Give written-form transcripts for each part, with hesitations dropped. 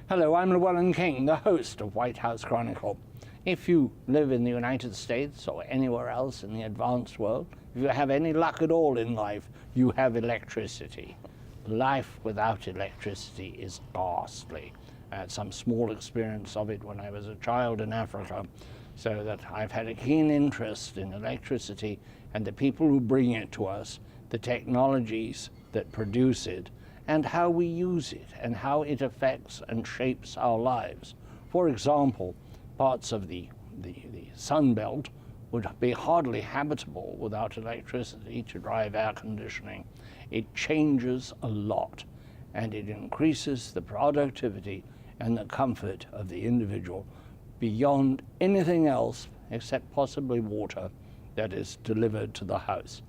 Hello, I'm Llewellyn King, the host of White House Chronicle. If you live in the United States or anywhere else in the advanced world, if you have any luck at all in life, you have electricity. Life without electricity is ghastly. I had some small experience of it when I was a child in Africa, so that I've had a keen interest in electricity and the people who bring it to us, the technologies that produce it, and how we use it and how it affects and shapes our lives. For example, parts of the Sun Belt would be hardly habitable without electricity to drive air conditioning. It changes a lot, and it increases the productivity and the comfort of the individual beyond anything else except possibly water that is delivered to the house.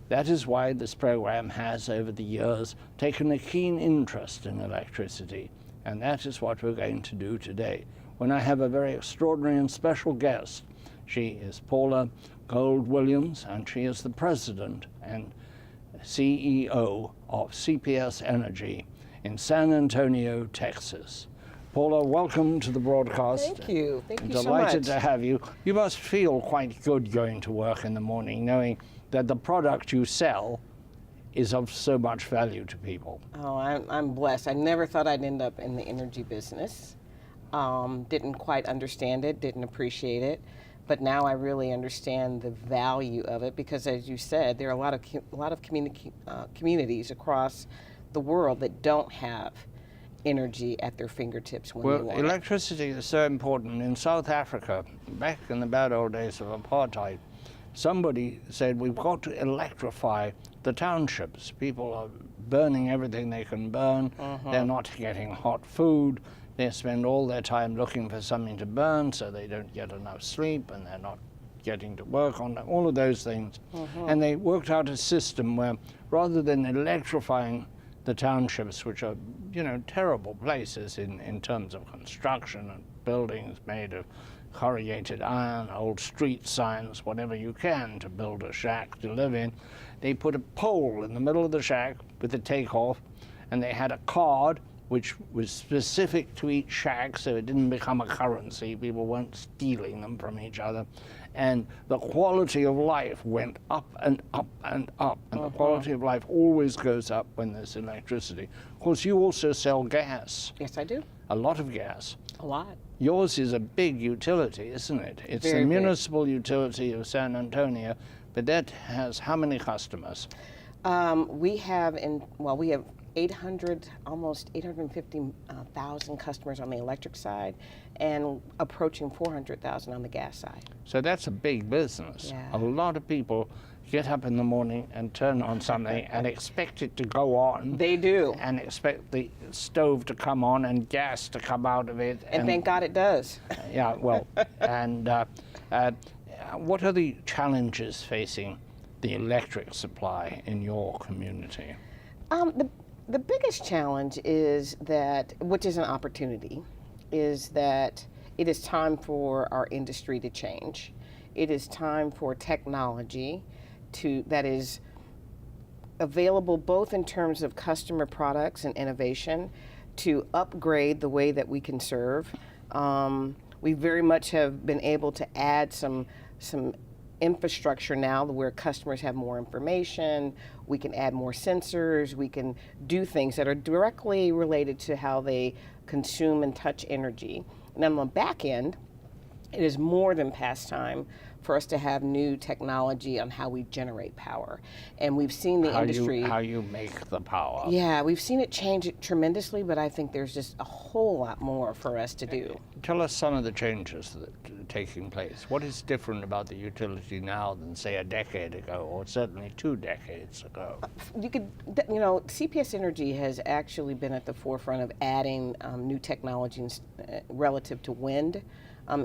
That is why this program has, over the years, taken a keen interest in electricity, and that is what we're going to do today, when I have a very extraordinary and special guest. She is Paula Gold-Williams, and she is the president and CEO of CPS Energy in San Antonio, Texas. Paula, welcome to the broadcast. Thank you. Thank you so much. Delighted to have you. You must feel quite good going to work in the morning, knowing that the product you sell is of so much value to people. Oh, I'm blessed. I never thought I'd end up in the energy business. Didn't quite understand it, didn't appreciate it, but now I really understand the value of it because, as you said, there are a lot of communities across the world that don't have energy at their fingertips when they want it. Electricity is so important. In South Africa, back in the bad old days of apartheid, somebody said, we've got to electrify the townships. People are burning everything they can burn. They're not getting hot food. They spend all their time looking for something to burn, so they don't get enough sleep, and they're not getting to work on all of those things. And they worked out a system where, rather than electrifying the townships, which are, terrible places in terms of construction and buildings made of corrugated iron, old street signs, whatever you can to build a shack to live in. They put a pole in the middle of the shack with the takeoff, and they had a card which was specific to each shack, so it didn't become a currency. People weren't stealing them from each other. And the quality of life went up and up and up. And the quality of life always goes up when there's electricity. Of course, you also sell gas. Yes, I do. A lot of gas. A lot. Yours is a big utility, isn't it? It's Very the big. municipal utility of San Antonio, but that has how many customers? We have 800, almost 850,000 customers on the electric side, and approaching 400,000 on the gas side. So that's a big business. Yeah. A lot of people get up in the morning and turn on something and expect it to go on. They do. And expect the stove to come on and gas to come out of it. And thank God it does. Yeah, well, and what are the challenges facing the electric supply in your community? The biggest challenge is that, which is an opportunity, is that it is time for our industry to change. It is time for technology that is available both in terms of customer products and innovation to upgrade the way that we can serve. We very much have been able to add some infrastructure now where customers have more information. We can add more sensors. We can do things that are directly related to how they consume and touch energy. And on the back end, it is more than past time for us to have new technology on how we generate power. And we've seen the industry... How you make the power. Yeah, we've seen it change tremendously, but I think there's just a whole lot more for us to do. Tell us some of the changes that are taking place. What is different about the utility now than, say, a decade ago, or certainly 2 decades ago? CPS Energy has actually been at the forefront of adding new technologies relative to wind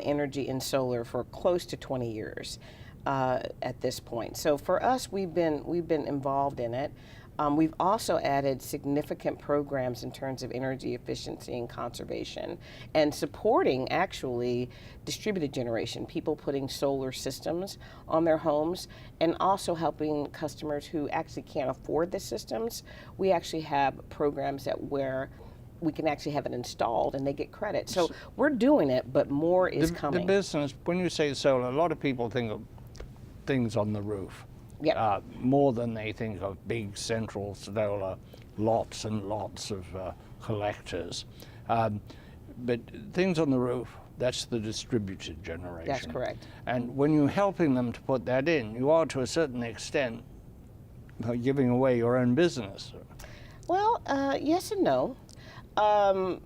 energy and solar for close to 20 years at this point. So for us, we've been involved in it. We've also added significant programs in terms of energy efficiency and conservation, and supporting actually distributed generation, people putting solar systems on their homes, and also helping customers who actually can't afford the systems. We actually have programs that where we can actually have it installed and they get credit. So we're doing it, but more is coming. The business, when you say solar, a lot of people think of things on the roof. Yep. More than they think of big central solar lots and lots of collectors. But things on the roof, that's the distributed generation. That's correct. And when you're helping them to put that in, you are to a certain extent giving away your own business. Well, yes and no. And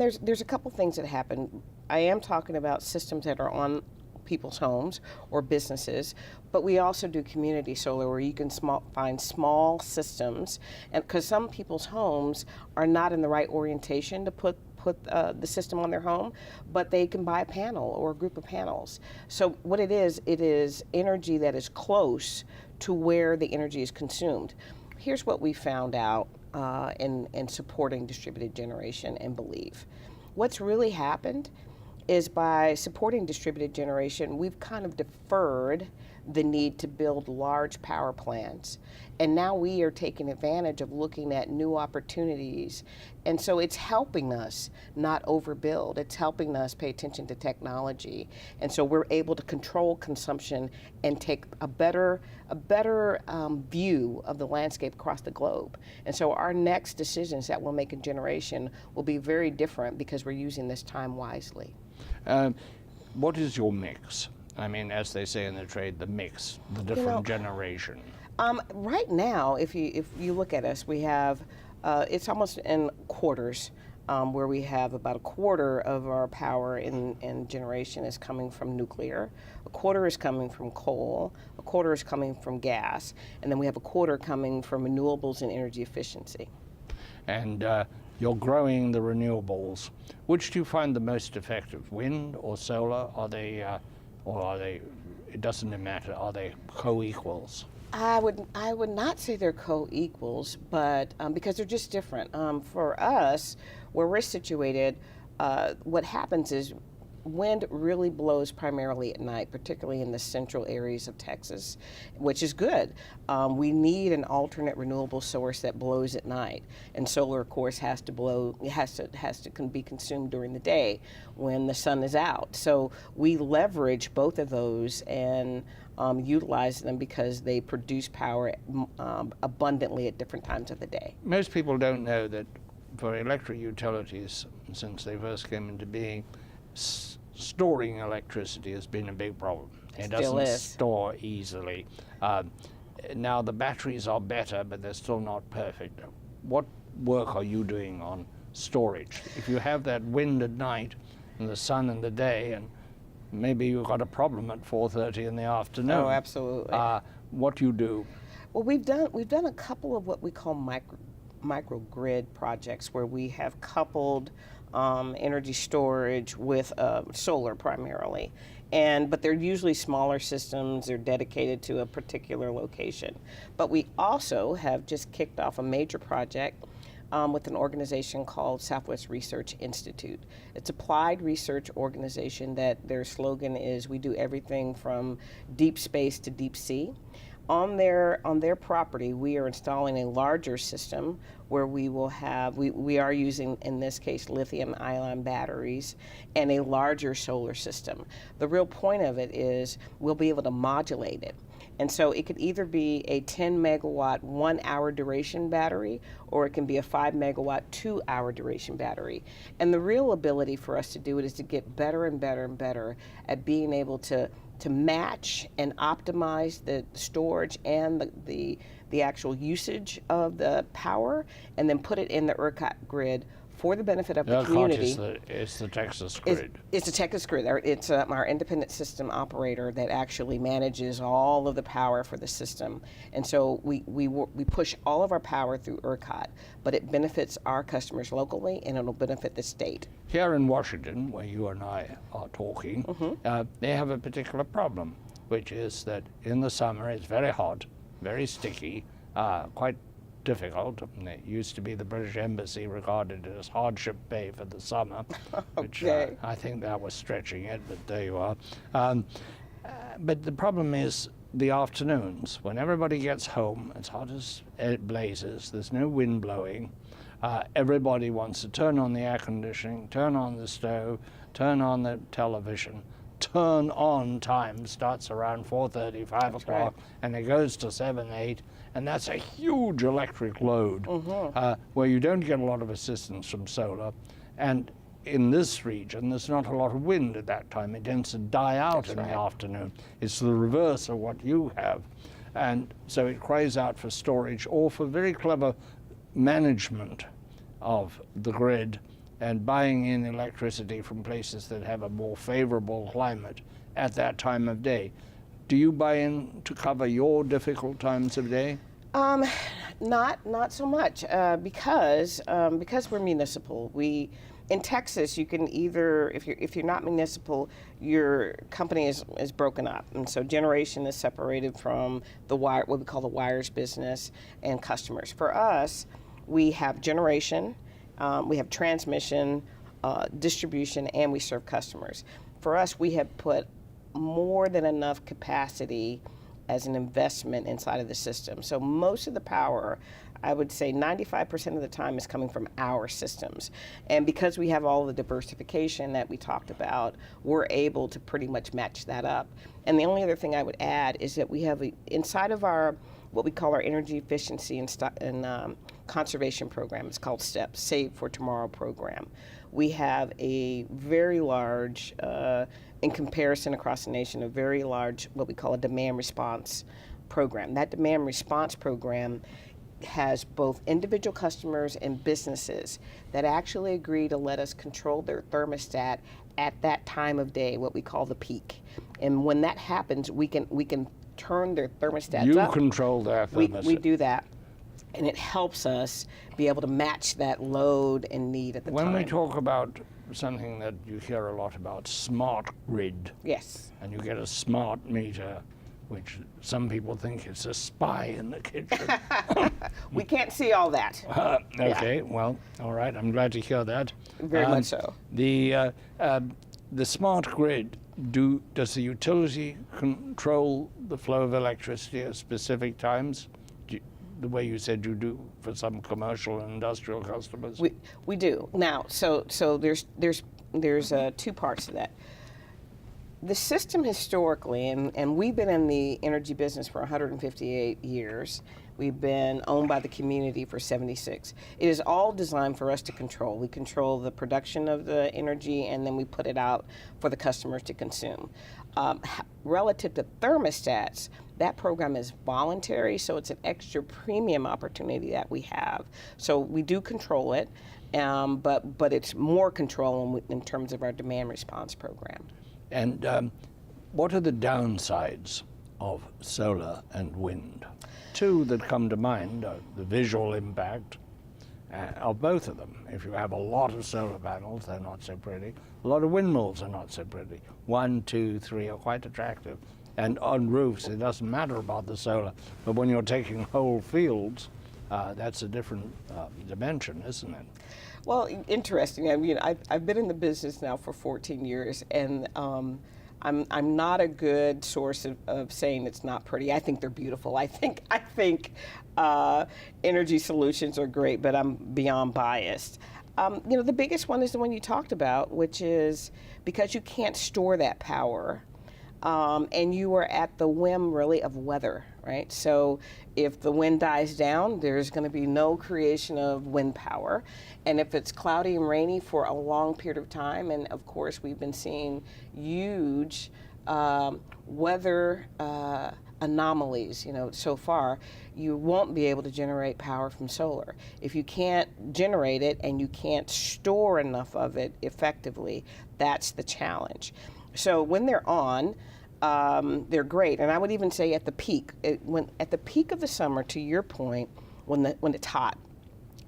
there's a couple things that happen. I am talking about systems that are on people's homes or businesses, but we also do community solar where you can find small systems, and because some people's homes are not in the right orientation to put the system on their home, but they can buy a panel or a group of panels. So what it is energy that is close to where the energy is consumed. Here's what we found out in supporting distributed generation and believe. What's really happened is by supporting distributed generation, we've kind of deferred the need to build large power plants. And now we are taking advantage of looking at new opportunities. And so it's helping us not overbuild. It's helping us pay attention to technology. And so we're able to control consumption and take a better view of the landscape across the globe. And so our next decisions that we'll make in generation will be very different because we're using this time wisely. What is your mix? I mean, as they say in the trade, the mix, the different generation. Right now, if you look at us, we have it's almost in quarters, where we have about a quarter of our power in generation is coming from nuclear, a quarter is coming from coal, a quarter is coming from gas, and then we have a quarter coming from renewables and energy efficiency. And you're growing the renewables. Which do you find the most effective, wind or solar? Are they, it doesn't matter, are they co-equals? I would not say they're co-equals, but because they're just different. For us, where we're situated, what happens is wind really blows primarily at night, particularly in the central areas of Texas, which is good. We need an alternate renewable source that blows at night, and solar, of course, has to be consumed during the day when the sun is out. So we leverage both of those and utilize them because they produce power abundantly at different times of the day. Most people don't know that for electric utilities, since they first came into being, storing electricity has been a big problem. It doesn't store easily. Now the batteries are better, but they're still not perfect. What work are you doing on storage? If you have that wind at night and the sun in the day, and maybe you've got a problem at 4:30 in the afternoon. Oh, absolutely. What do you do? Well, we've done a couple of what we call microgrid projects where we have coupled energy storage with solar primarily, but they're usually smaller systems. They're dedicated to a particular location. But we also have just kicked off a major project with an organization called Southwest Research Institute. It's an applied research organization that their slogan is, we do everything from deep space to deep sea. On their property, we are installing a larger system where we will have, we are using, in this case, lithium-ion batteries and a larger solar system. The real point of it is we'll be able to modulate it. And so it could either be a 10 megawatt 1 hour duration battery, or it can be a 5 megawatt 2 hour duration battery. And the real ability for us to do it is to get better and better and better at being able to match and optimize the storage and the actual usage of the power, and then put it in the ERCOT grid for the benefit of the community. It's the Texas grid. It's the Texas grid. It's our independent system operator that actually manages all of the power for the system. And so we push all of our power through ERCOT, but it benefits our customers locally, and it'll benefit the state. Here in Washington, where you and I are talking, they have a particular problem, which is that in the summer it's very hot, very sticky, quite difficult. It used to be the British Embassy regarded it as hardship pay for the summer, which I think that was stretching it, but there you are. But the problem is the afternoons. When everybody gets home, it's hot as it blazes, there's no wind blowing, Everybody wants to turn on the air conditioning, turn on the stove, turn on the television. Turn on time starts around 4:30, 5 o'clock, right. and it goes to 7, 8, and that's a huge electric load where you don't get a lot of assistance from solar. And in this region, there's not a lot of wind at that time. It tends to die out in the afternoon. It's the reverse of what you have. And so it cries out for storage or for very clever management of the grid and buying in electricity from places that have a more favorable climate at that time of day. Do you buy in to cover your difficult times of day? Not so much because we're municipal. In Texas, you can either, if you're not municipal, your company is broken up, and so generation is separated from the wire, what we call the wires business, and customers. For us, we have generation, we have transmission, distribution, and we serve customers. For us, we have put more than enough capacity as an investment inside of the system. So most of the power, I would say 95% of the time, is coming from our systems. And because we have all the diversification that we talked about, we're able to pretty much match that up. And the only other thing I would add is that we have inside of our what we call our energy efficiency and conservation program. It's called STEP, Save for Tomorrow program. We have a very large, in comparison across the nation, a very large, what we call a demand response program. That demand response program has both individual customers and businesses that actually agree to let us control their thermostat at that time of day, what we call the peak. And when that happens, we can turn their thermostats up. You control that thermostat. We do that, and it helps us be able to match that load and need at the time. When we talk about something that you hear a lot about, smart grid. Yes. And you get a smart meter, which some people think is a spy in the kitchen. We can't see all that. Okay, well, all right, I'm glad to hear that. Very much so. The smart grid, does the utility control the flow of electricity at specific times? The way you said you do for some commercial and industrial customers? We do. Now, so there's two parts to that. The system historically, and we've been in the energy business for 158 years. We've been owned by the community for 76. It is all designed for us to control. We control the production of the energy, and then we put it out for the customers to consume. Relative to thermostats, that program is voluntary, so it's an extra premium opportunity that we have. So we do control it, but it's more control in terms of our demand response program. And what are the downsides of solar and wind? Two that come to mind are the visual impact of both of them. If you have a lot of solar panels, they're not so pretty. A lot of windmills are not so pretty. 1, 2, 3 are quite attractive. And on roofs, it doesn't matter about the solar. But when you're taking whole fields, that's a different dimension, isn't it? Well, interesting. I mean, I've been in the business now for 14 years, and I'm not a good source of saying it's not pretty. I think they're beautiful. I think energy solutions are great, but I'm beyond biased. The biggest one is the one you talked about, which is because you can't store that power, and you are at the whim, really, of weather, right? So if the wind dies down, there's going to be no creation of wind power. And if it's cloudy and rainy for a long period of time, and of course we've been seeing huge weather anomalies, so far, you won't be able to generate power from solar. If you can't generate it and you can't store enough of it effectively, that's the challenge. So when they're on, they're great, and I would even say at the peak, at the peak of the summer, to your point, when it's hot,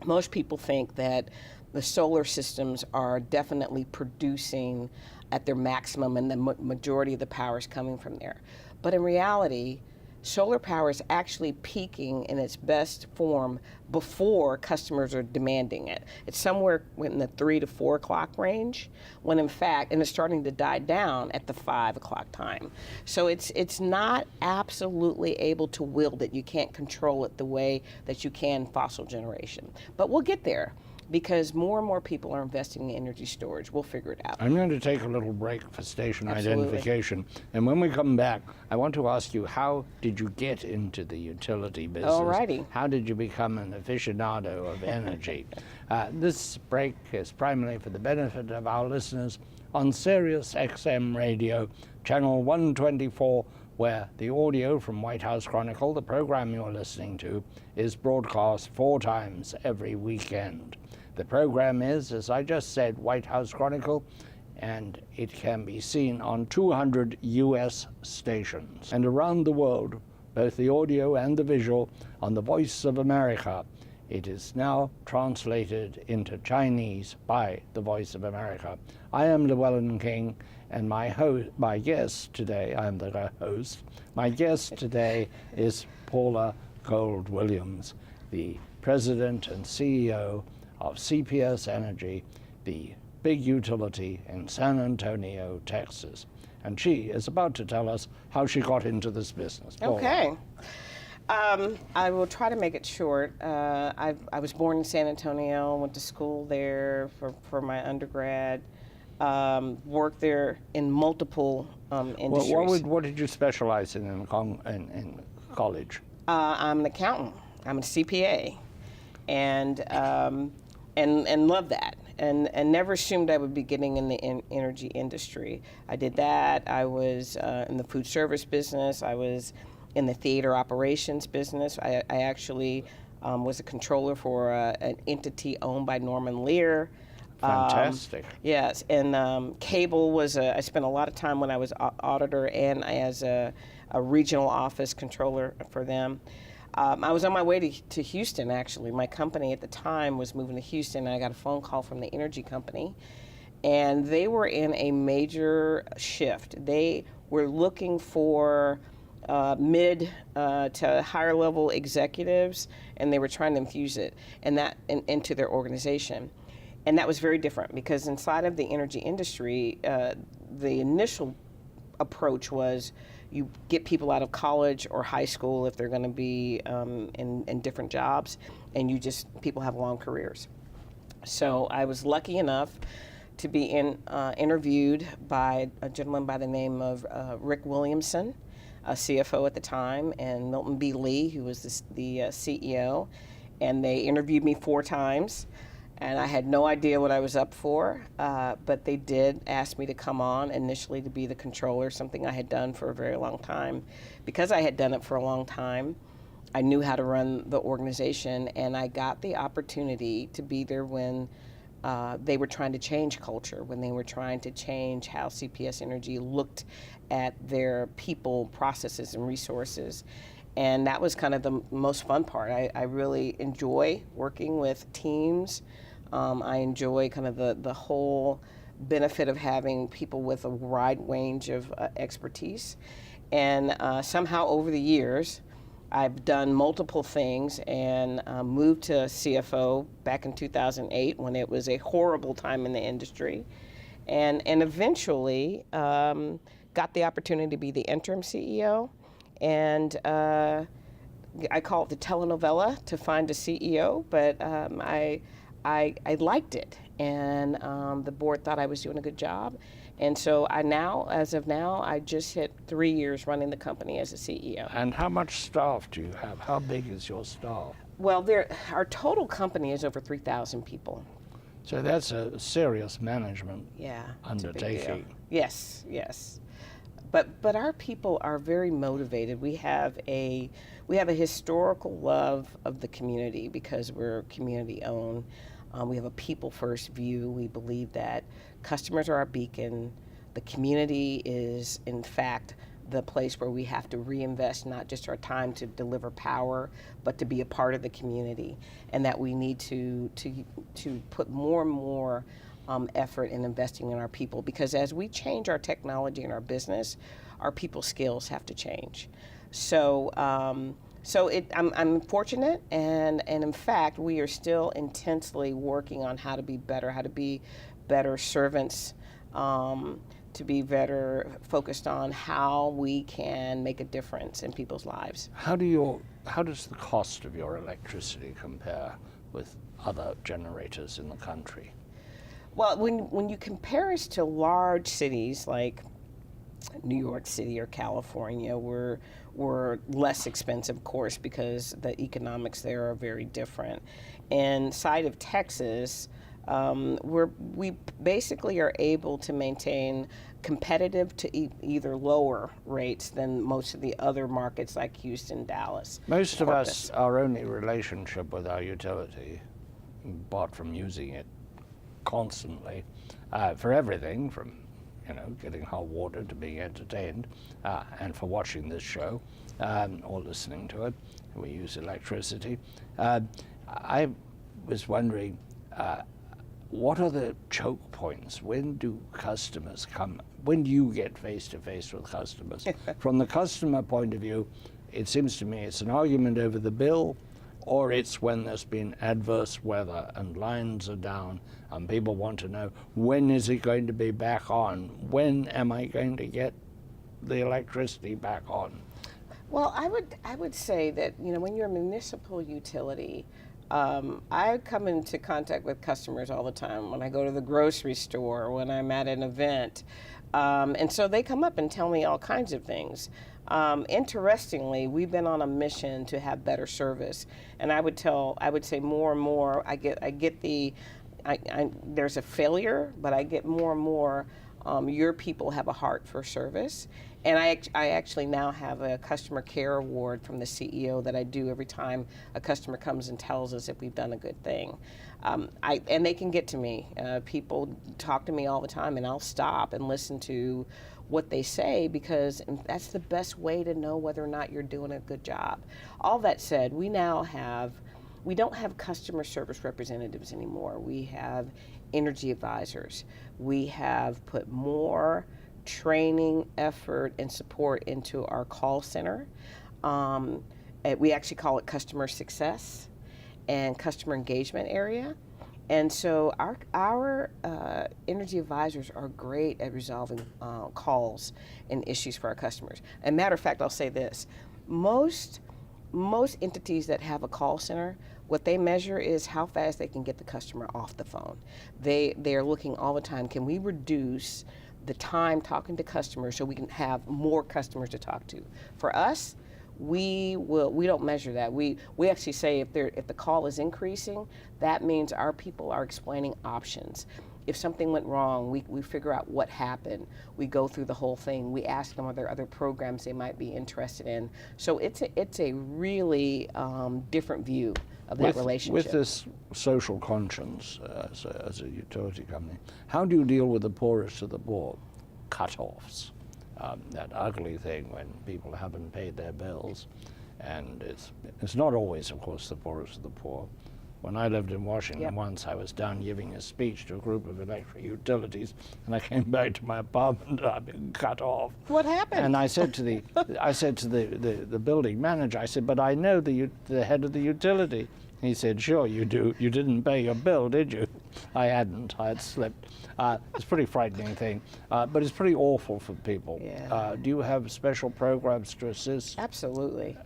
most people think that the solar systems are definitely producing at their maximum, and the majority of the power is coming from there. But in reality, solar power is actually peaking in its best form before customers are demanding it. It's somewhere in the 3 to 4 o'clock range, when in fact, and it's starting to die down at the 5 o'clock time. So it's not absolutely able to wield it. You can't control it the way that you can fossil generation. But we'll get there. because more and more people are investing in energy storage. We'll figure it out. I'm going to take a little break for station Absolutely. identification. And when we come back, I want to ask you, how did you get into the utility business? Alrighty. How did you become an aficionado of energy? This break is primarily for the benefit of our listeners on Sirius XM Radio, channel 124, where the audio from White House Chronicle, the program you're listening to, is broadcast 4 times every weekend. The program is, as I just said, White House Chronicle, and it can be seen on 200 U.S. stations. And around the world, both the audio and the visual, on the Voice of America. It is now translated into Chinese by the Voice of America. I am Llewellyn King, and my guest today, I'm the host, my guest today is Paula Gold-Williams, the President and CEO of CPS Energy, the big utility in San Antonio, Texas. And she is about to tell us how she got into this business. Paula. Okay. I will try to make it short. I was born in San Antonio, went to school there for my undergrad, worked there in multiple industries. What did you specialize in college? I'm an accountant. I'm a CPA, and love that, and never assumed I would be getting in the energy industry. I did that. I was in the food service business. I was in the theater operations business. I actually was a controller for an entity owned by Norman Lear. Fantastic. Yes, and cable was I spent a lot of time when I was auditor and as a regional office controller for them. I was on my way to Houston, actually. My company at the time was moving to Houston, and I got a phone call from the energy company, and they were in a major shift. They were looking for mid to higher level executives, and they were trying to infuse it into their organization. And that was very different, because inside of the energy industry, the initial approach was you get people out of college or high school if they're going to be in different jobs, and people have long careers. So I was lucky enough to be interviewed by a gentleman by the name of Rick Williamson, a CFO at the time, and Milton B. Lee, who was the CEO, and they interviewed me 4 times. And I had no idea what I was up for, but they did ask me to come on initially to be the controller, something I had done for a very long time. Because I had done it for a long time, I knew how to run the organization, and I got the opportunity to be there when they were trying to change culture, when they were trying to change how CPS Energy looked at their people, processes, and resources. And that was kind of the most fun part. I really enjoy working with teams. I enjoy kind of the whole benefit of having people with a wide range of expertise. And somehow over the years, I've done multiple things and moved to CFO back in 2008 when it was a horrible time in the industry. And eventually got the opportunity to be the interim CEO. And I call it the telenovela to find a CEO, but I liked it, and the board thought I was doing a good job, and so as of now, I just hit 3 years running the company as a CEO. And how much staff do you have? How big is your staff? Well, our total company is over 3,000 people. So that's a serious management undertaking. Yes. But our people are very motivated. We have a historical love of the community because we're community owned. We have a people first view. We believe that customers are our beacon. The community is, in fact, the place where we have to reinvest not just our time to deliver power, but to be a part of the community, and that we need to put more and more effort in investing in our people, because as we change our technology and our business, our people skills have to change. So I'm fortunate, and in fact, we are still intensely working on how to be better servants, to be better focused on how we can make a difference in people's lives. How does the cost of your electricity compare with other generators in the country? Well, when you compare us to large cities like New York City or California, we're less expensive, of course, because the economics there are very different. Inside of Texas, we basically are able to maintain competitive to either lower rates than most of the other markets like Houston, Dallas. Most of Corpus. us, our only relationship with our utility, apart from using it constantly for everything from getting hot water to being entertained and for watching this show or listening to it, we use electricity. I was wondering, what are the choke points? When do customers come? When do you get face to face with customers? From the customer point of view, it seems to me it's an argument over the bill, or it's when there's been adverse weather and lines are down and people want to know, when is it going to be back on? When am I going to get the electricity back on? Well, I would say that when you're a municipal utility, I come into contact with customers all the time when I go to the grocery store, when I'm at an event, and so they come up and tell me all kinds of things. Interestingly, we've been on a mission to have better service, and I would say more and more. There's a failure, but I get more and more. Your people have a heart for service, and I actually now have a customer care award from the CEO that I do every time a customer comes and tells us if we've done a good thing. And they can get to me. People talk to me all the time, and I'll stop and listen to what they say, because that's the best way to know whether or not you're doing a good job. All that said, we don't have customer service representatives anymore. We have energy advisors. We have put more training, effort, and support into our call center. We actually call it customer success and customer engagement area. And so our energy advisors are great at resolving calls and issues for our customers. As a matter of fact, I'll say this. Most entities that have a call center, what they measure is how fast they can get the customer off the phone. They are looking all the time, can we reduce the time talking to customers so we can have more customers to talk to? For us, we don't measure that. We actually say if the call is increasing, that means our people are explaining options. If something went wrong, we figure out what happened. We go through the whole thing. We ask them, are there other programs they might be interested in? So it's a really different view of that relationship. With this social conscience as a utility company, how do you deal with the poorest of the poor? Cut-offs. That ugly thing when people haven't paid their bills. And it's not always, of course, the poorest of the poor. When I lived in Washington once, I was down giving a speech to a group of electric utilities, and I came back to my apartment and I'd been cut off. What happened? And I said to the building manager, I said, but I know the head of the utility. He said, sure you do. You didn't pay your bill, did you? I hadn't. I had slipped. It's a pretty frightening thing, but it's pretty awful for people. Yeah. Do you have special programs to assist? Absolutely.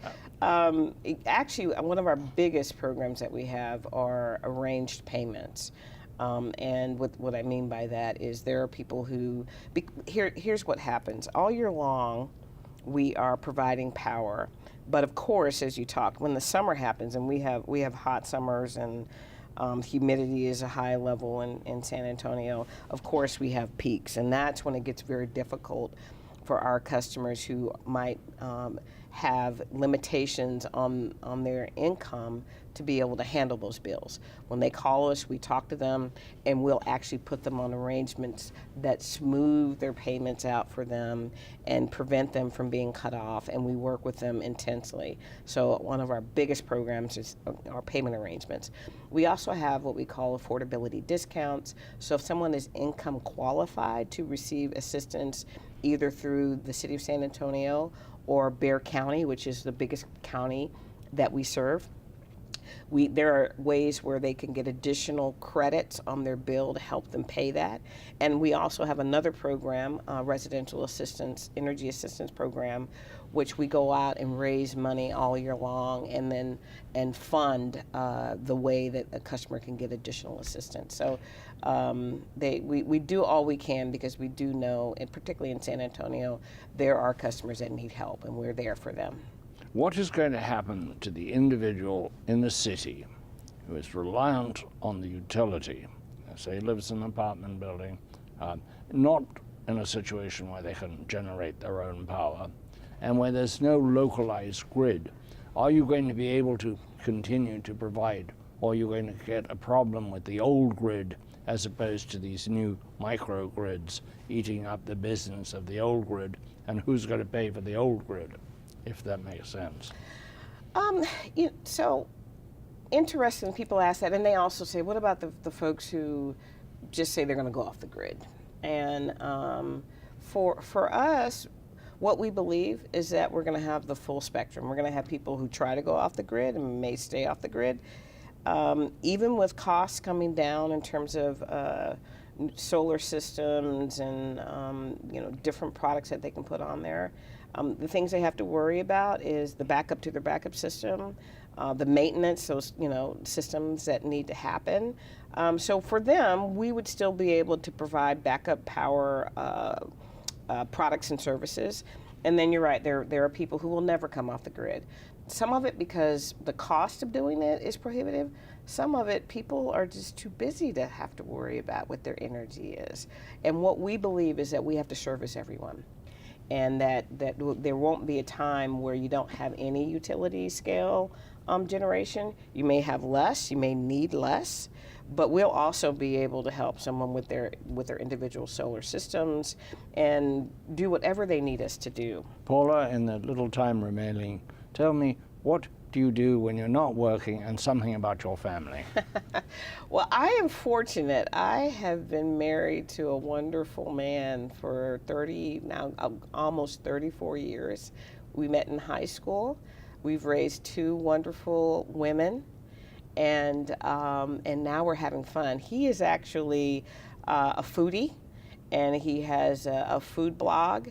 Actually, one of our biggest programs that we have are arranged payments. And what I mean by that is there are people who, here's what happens. All year long, we are providing power. But of course, as you talked, when the summer happens, and we have hot summers and humidity is a high level in San Antonio, of course we have peaks. And that's when it gets very difficult for our customers who might have limitations on their income to be able to handle those bills. When they call us, we talk to them, and we'll actually put them on arrangements that smooth their payments out for them and prevent them from being cut off, and we work with them intensely. So one of our biggest programs is our payment arrangements. We also have what we call affordability discounts. So if someone is income qualified to receive assistance either through the City of San Antonio or Bexar County, which is the biggest county that we serve, There are ways where they can get additional credits on their bill to help them pay that. And we also have another program, residential assistance, energy assistance program, which we go out and raise money all year long and fund the way that a customer can get additional assistance. So we do all we can, because we do know, and particularly in San Antonio, there are customers that need help, and we're there for them. What is going to happen to the individual in the city who is reliant on the utility, say lives in an apartment building, not in a situation where they can generate their own power, and where there's no localized grid? Are you going to be able to continue to provide, or are you going to get a problem with the old grid as opposed to these new microgrids eating up the business of the old grid? And who's going to pay for the old grid, if that makes sense? So interesting, people ask that, and they also say, what about the folks who just say they're going to go off the grid? And for us, what we believe is that we're going to have the full spectrum. We're going to have people who try to go off the grid and may stay off the grid. Even with costs coming down in terms of solar systems and different products that they can put on there, the things they have to worry about is the backup to their backup system, the maintenance, those systems that need to happen. So for them, we would still be able to provide backup power products and services. And then you're right, there are people who will never come off the grid. Some of it because the cost of doing it is prohibitive. Some of it, people are just too busy to have to worry about what their energy is. And what we believe is that we have to service everyone. And that there won't be a time where you don't have any utility scale generation. You may have less, you may need less, but we'll also be able to help someone with their individual solar systems and do whatever they need us to do. Paula, in the little time remaining, tell me, what do you do when you're not working, and something about your family? Well, I am fortunate. I have been married to a wonderful man for almost 34 years. We met in high school. We've raised 2 wonderful women, and now we're having fun. He is actually a foodie, and he has a food blog.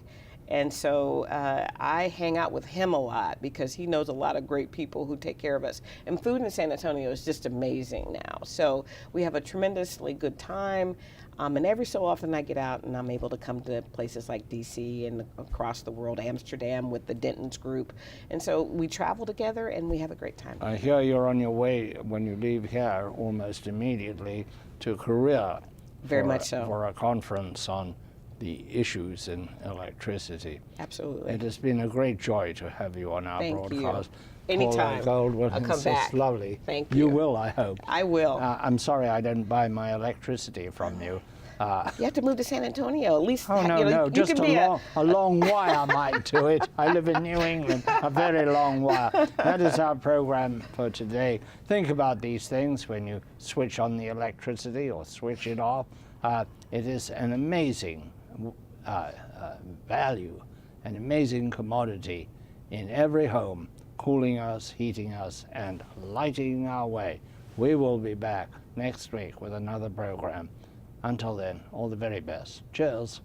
And so I hang out with him a lot because he knows a lot of great people who take care of us. And food in San Antonio is just amazing now. So we have a tremendously good time. And every so often I get out and I'm able to come to places like DC and across the world, Amsterdam with the Denton's group. And so we travel together and we have a great time. I hear you're on your way, when you leave here, almost immediately to Korea. Very much so. For a conference on the issues in electricity. Absolutely. It has been a great joy to have you on our Thank broadcast. You. Anytime. Paula Gold-Williams, I'll come back. it's lovely. Thank you. You will, I hope. I will. I'm sorry I didn't buy my electricity from you. You have to move to San Antonio, at least. Oh, no, just a long wire might do it. I live in New England, a very long wire. That is our program for today. Think about these things when you switch on the electricity or switch it off. It is an amazing value, an amazing commodity in every home, cooling us, heating us, and lighting our way. We will be back next week with another program. Until then, all the very best. Cheers.